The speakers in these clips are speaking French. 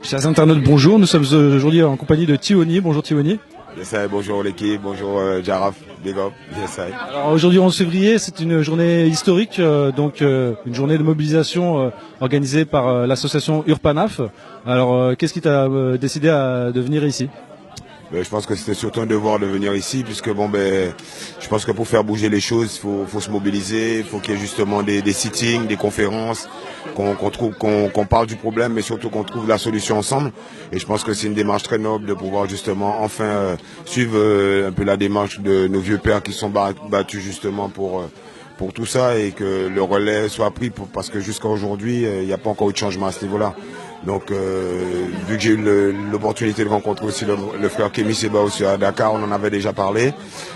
Chers internautes, bonjour. Nous sommes aujourd'hui en compagnie de Tiwoni. Bonjour Tiwoni. Yes, bonjour l'équipe, bonjour Jaraf, big up. Yes, Alors aujourd'hui 11 février, c'est une journée historique, une journée de mobilisation organisée par l'association Urpanaf. Alors qu'est-ce qui t'a décidé de venir ici ? Je pense que c'était surtout un devoir de venir ici, puisque je pense que pour faire bouger les choses, il faut se mobiliser, il faut qu'il y ait justement des sittings, des conférences, qu'on parle du problème, mais surtout qu'on trouve la solution ensemble. Et je pense que c'est une démarche très noble de pouvoir justement enfin suivre un peu la démarche de nos vieux pères qui sont battus justement pour tout ça, et que le relais soit pris parce que jusqu'à aujourd'hui, il n'y a pas encore eu de changement à ce niveau-là. Donc, vu que j'ai eu l'opportunité de rencontrer aussi le frère Kémy Seba aussi à Dakar, on en avait déjà parlé.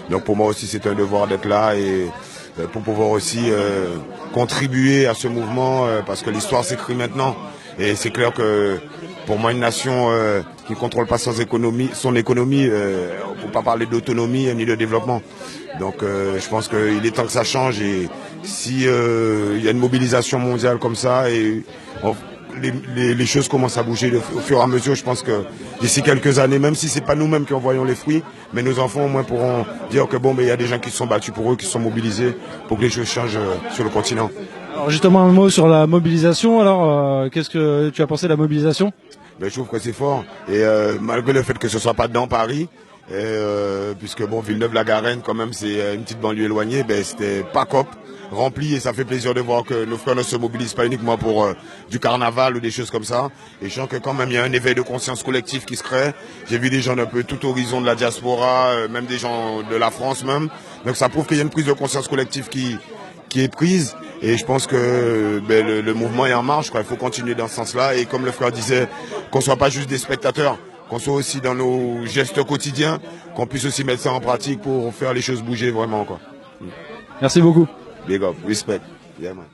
Donc, pour moi aussi, c'est un devoir d'être là et pour pouvoir aussi contribuer à ce mouvement, parce que l'histoire s'écrit maintenant. Et c'est clair que pour moi, une nation qui ne contrôle pas son économie, on ne peut pas parler d'autonomie ni de développement. Donc, je pense qu'il est temps que ça change. Et si il y a une mobilisation mondiale comme ça, et les choses commencent à bouger au fur et à mesure. Je pense que d'ici quelques années, même si c'est pas nous-mêmes qui en voyons les fruits, mais nos enfants au moins pourront dire que il y a des gens qui se sont battus pour eux, qui se sont mobilisés pour que les choses changent sur le continent. Alors justement un mot sur la mobilisation. Alors qu'est-ce que tu as pensé de la mobilisation ? Je trouve que c'est fort, et malgré le fait que ce soit pas dans Paris, puisque Villeneuve-la-Garenne quand même c'est une petite banlieue éloignée, c'était pas cop rempli, et ça fait plaisir de voir que nos frères ne se mobilisent pas uniquement pour du carnaval ou des choses comme ça. Et je sens que quand même il y a un éveil de conscience collective qui se crée. J'ai vu des gens d'un peu tout horizon de la diaspora, même des gens de la France même. Donc ça prouve qu'il y a une prise de conscience collective qui est prise. Et je pense que le mouvement est en marche, quoi. Il faut continuer dans ce sens-là. Et comme le frère disait, qu'on soit pas juste des spectateurs, qu'on soit aussi dans nos gestes quotidiens, qu'on puisse aussi mettre ça en pratique pour faire les choses bouger vraiment, quoi. Merci beaucoup. Big up, respect. Yeah, man.